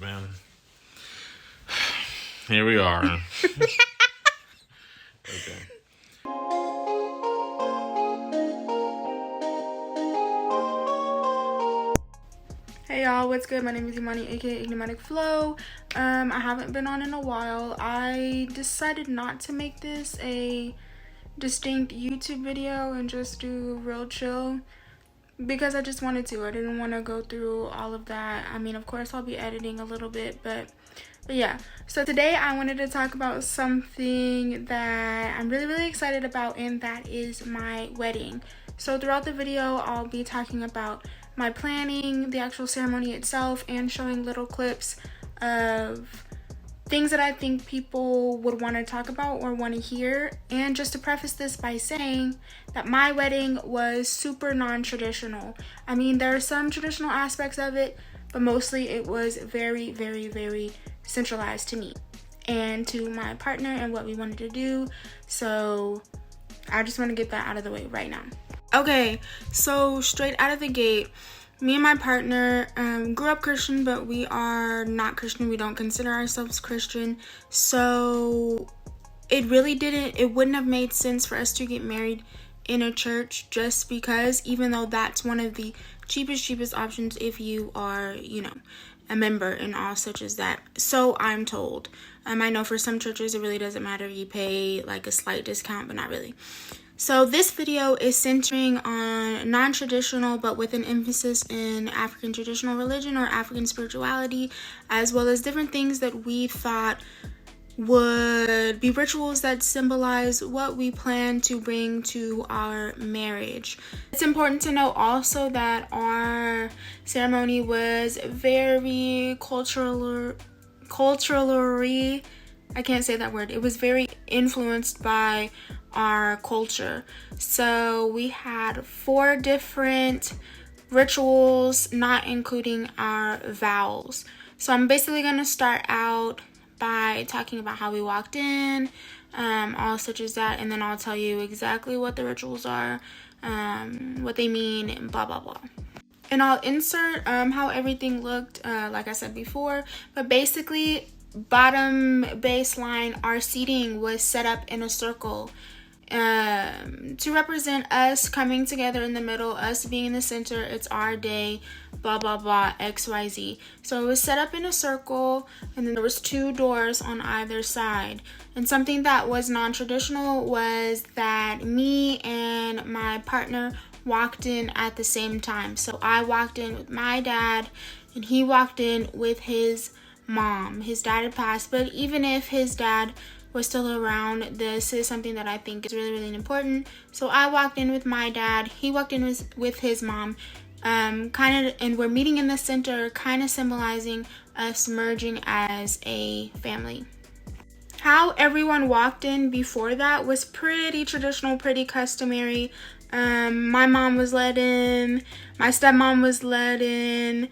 man. Here we are. Okay. Hey y'all, what's good? My name is Imani, aka enigmaticflow. I haven't been on in a while. I decided not to make this a distinct YouTube video and just do real chill because I just wanted to. I didn't want to go through all of that. I mean, of course I'll be editing a little bit, but yeah. So today I wanted to talk about something that I'm really excited about, and that is my wedding. So throughout the video I'll be talking about my planning, the actual ceremony itself, and showing little clips of things that I think people would want to talk about or want to hear. And just to preface this by saying that my wedding was super non-traditional. I mean, there are some traditional aspects of it, but mostly it was very centralized to me and to my partner and what we wanted to do. So I just want to get that out of the way right now. Okay, so straight out of the gate, me and my partner grew up Christian, but we are not Christian. We don't consider ourselves Christian. So it wouldn't have made sense for us to get married in a church, just because, even though that's one of the cheapest options if you are, a member and all such as that. So I'm told. I know for some churches it really doesn't matter if you pay like a slight discount, but not really. So this video is centering on non-traditional, but with an emphasis in African traditional religion or African spirituality, as well as different things that we thought would be rituals that symbolize what we plan to bring to our marriage. It's important to note also that our ceremony was very culturally, I can't say that word. It was very influenced by our culture. So we had 4 different rituals, not including our vows. So I'm basically going to start out by talking about how we walked in, all such as that, and then I'll tell you exactly what the rituals are, what they mean, and blah blah blah. And I'll insert how everything looked, like I said before, but basically bottom baseline, our seating was set up in a circle to represent us coming together in the middle, us being in the center. It's our day, blah blah blah, XYZ. So it was set up in a circle, and then there was 2 doors on either side. And something that was non-traditional was that me and my partner walked in at the same time. So I walked in with my dad, and he walked in with his mom. His dad had passed, but even if his dad was still around, this is something that I think is really important. So I walked in with my dad, he walked in with his mom, and we're meeting in the center, kind of symbolizing us merging as a family. How everyone walked in before that was pretty traditional, pretty customary. My mom was let in, my stepmom was let in,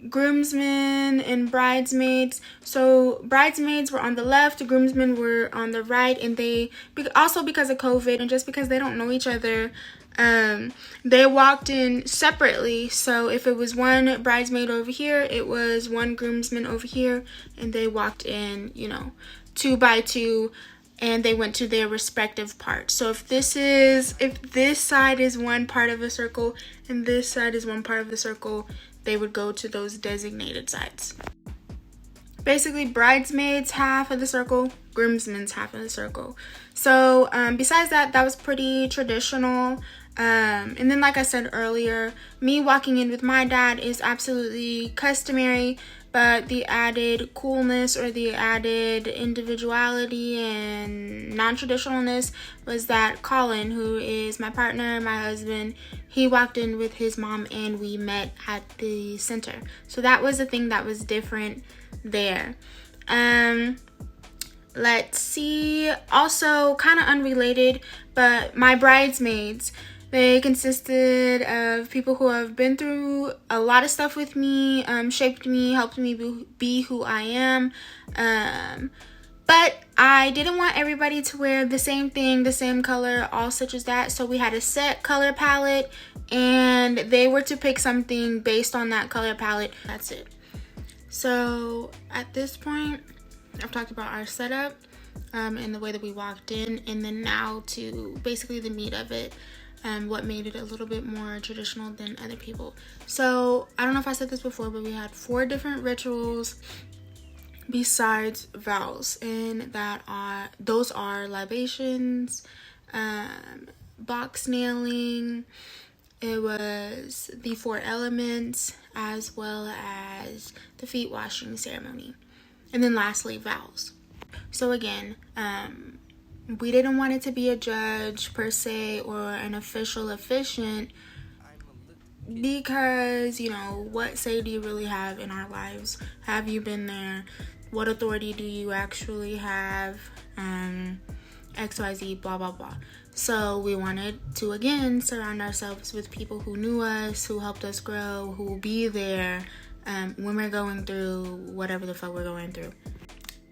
groomsmen and bridesmaids. So bridesmaids were on the left, groomsmen were on the right, and they also, because of COVID and just because they don't know each other, they walked in separately. So if it was one bridesmaid over here, it was one groomsman over here, and they walked in, 2 by 2, and they went to their respective parts. So if this side is one part of a circle and this side is one part of the circle, they would go to those designated sides. Basically, bridesmaids half of the circle, groomsmen's half of the circle. So besides that was pretty traditional. And then, like I said earlier, me walking in with my dad is absolutely customary, but the added coolness or the added individuality and non-traditionalness was that Colin, who is my partner, my husband, he walked in with his mom and we met at the center. So that was the thing that was different there. Let's see. Also, kind of unrelated, but my bridesmaids, they consisted of people who have been through a lot of stuff with me, shaped me, helped me be who I am. But I didn't want everybody to wear the same thing, the same color, all such as that. So we had a set color palette, and they were to pick something based on that color palette. That's it. So at this point, I've talked about our setup and the way that we walked in, and then now to basically the meat of it, what made it a little bit more traditional than other people. So I don't know if I said this before, but we had 4 different rituals besides vows, and those are libations, box nailing, it was the 4 elements, as well as the feet washing ceremony, and then lastly vows. So again, we didn't want it to be a judge per se or an official officiant, because, you know, what say do you really have in our lives? Have you been there? What authority do you actually have? XYZ, blah, blah, blah. So we wanted to, again, surround ourselves with people who knew us, who helped us grow, who will be there when we're going through whatever the fuck we're going through.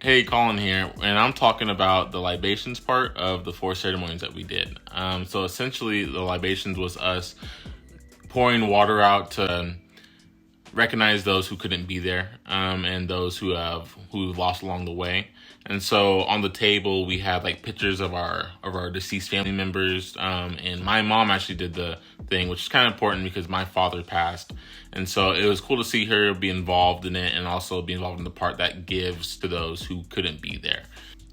Hey, Colin here, and I'm talking about the libations part of the 4 ceremonies that we did. So essentially, the libations was us pouring water out to recognize those who couldn't be there, and those who lost along the way. And so on the table we had like pictures of our deceased family members, and my mom actually did the thing, which is kind of important because my father passed, and so it was cool to see her be involved in it and also be involved in the part that gives to those who couldn't be there.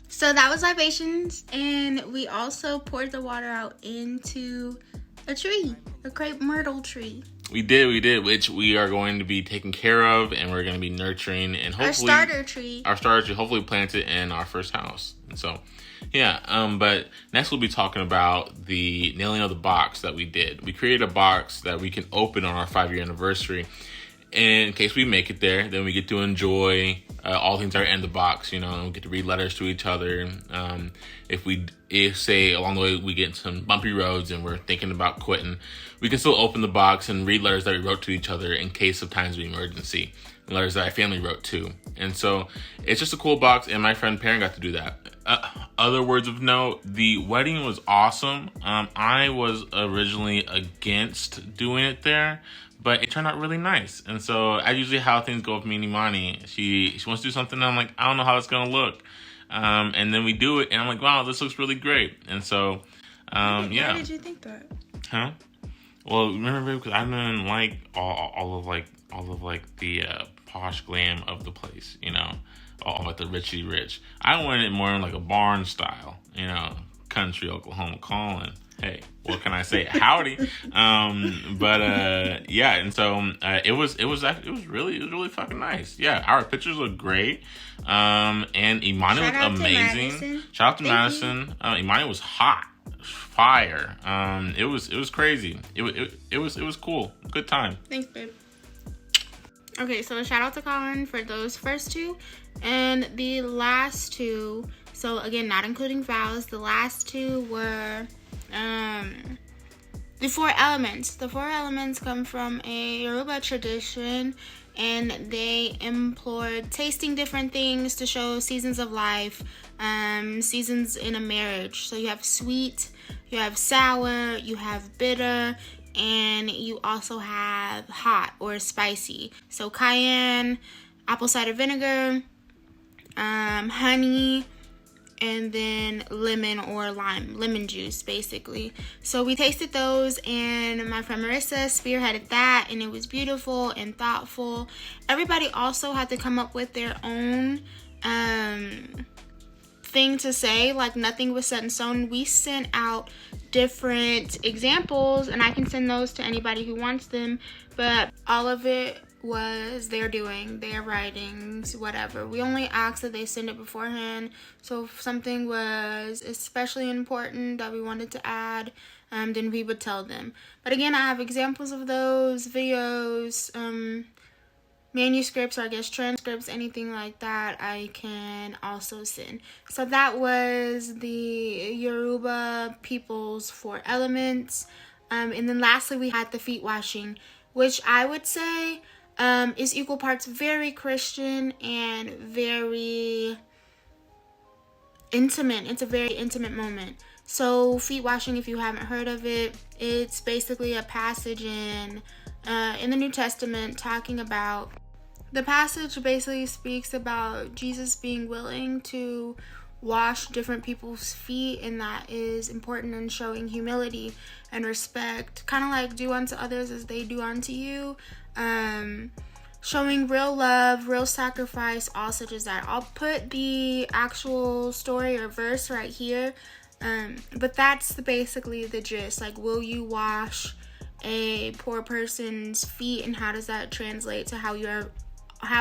So that was libations, and we also poured the water out into a tree, a crepe myrtle tree. We did, which we are going to be taking care of, and we're going to be nurturing, and hopefully our starter tree, hopefully plant it in our first house. And so, yeah. But next we'll be talking about the nailing of the box that we did. We created a box that we can open on our 5-year anniversary. And in case we make it there, then we get to enjoy all things that are in the box. You know, we get to read letters to each other. If say along the way we get some bumpy roads and we're thinking about quitting, we can still open the box and read letters that we wrote to each other in case of times of emergency. And letters that our family wrote too. And so it's just a cool box, and my friend Perrin got to do that. Other words of note, the wedding was awesome. I was originally against doing it there, but it turned out really nice. And so as usually how things go with me and Imani, she wants to do something, and I'm like, I don't know how it's going to look. And then we do it, and I'm like, wow, this looks really great. And so, yeah. Why did you think that? Huh? Well, remember, because I didn't like all of the posh glam of the place, you know, all like the richy rich. I wanted it more in like a barn style, you know, country Oklahoma calling. Hey, what can I say? Howdy. Yeah, and so it was really fucking nice. Yeah, our pictures look great. And Imani was amazing. Shout out to Madison. Imani was hot. Fire. It was crazy. It was cool. Good time. Thanks, babe. Okay, so a shout out to Colin for those first 2, and the last 2. So again, not including vows. The last 2 were the 4 elements. The 4 elements come from a Yoruba tradition, and they implored tasting different things to show seasons of life, seasons in a marriage. So you have sweet, you have sour, you have bitter, and you also have hot or spicy. So cayenne, apple cider vinegar, honey, and then lemon or lemon juice, basically. So we tasted those, and my friend Marissa spearheaded that, and it was beautiful and thoughtful. Everybody also had to come up with their own thing to say. Like, nothing was set in stone. We sent out different examples, and I can send those to anybody who wants them, but all of it was their doing, their writings, whatever. We only asked that they send it beforehand, so if something was especially important that we wanted to add, then we would tell them. But again, I have examples of those videos, manuscripts, or I guess transcripts, anything like that, I can also send. So that was the Yoruba people's 4 elements. And then lastly, we had the feet washing, which I would say is equal parts very Christian and very intimate. It's a very intimate moment. So feet washing, if you haven't heard of it, it's basically a passage in the New Testament talking about The passage basically speaks about Jesus being willing to wash different people's feet, and that is important in showing humility and respect, kind of like do unto others as they do unto you. Showing real love, real sacrifice, all such as that. I'll put the actual story or verse right here, but that's basically the gist. Like, will you wash a poor person's feet, and how does that translate to how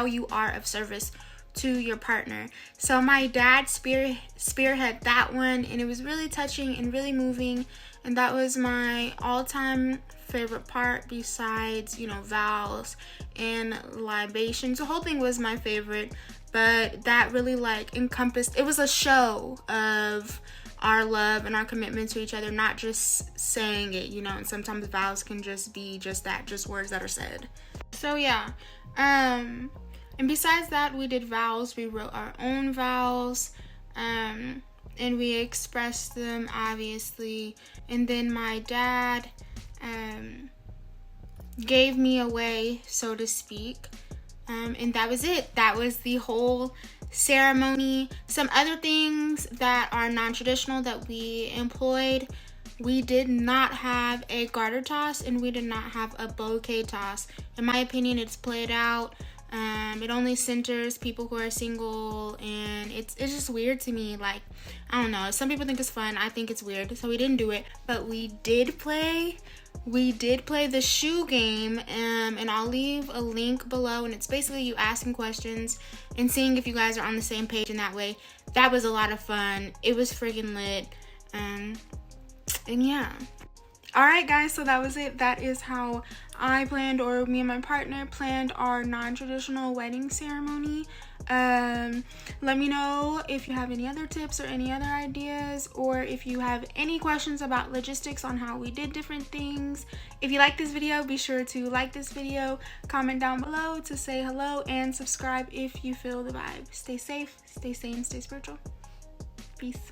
you are of service to your partner? So my dad spearhead that one, and it was really touching and really moving, and that was my all-time favorite part, besides, you know, vows and libations. The whole thing was my favorite, but that really like encompassed, it was a show of our love and our commitment to each other, not just saying it, you know, and sometimes vows can just be just that, just words that are said. So yeah, and besides that, we did vows. We wrote our own vows, and we expressed them, obviously. And then my dad gave me away, so to speak, and that was it. That was the whole ceremony. Some other things that are non-traditional that we employed: we did not have a garter toss, and we did not have a bouquet toss. In my opinion, it's played out. It only centers people who are single, and it's just weird to me. Like, I don't know, some people think it's fun, I think it's weird, so we didn't do it. But we did play the shoe game, and I'll leave a link below, and it's basically you asking questions and seeing if you guys are on the same page in that way. That was a lot of fun. It was freaking lit. And yeah. Alright guys, so that was it. That is how I planned, or me and my partner planned, our non-traditional wedding ceremony. Let me know if you have any other tips or any other ideas, or if you have any questions about logistics on how we did different things. If you like this video, be sure to like this video, comment down below to say hello, and subscribe if you feel the vibe. Stay safe, stay sane, stay spiritual. Peace.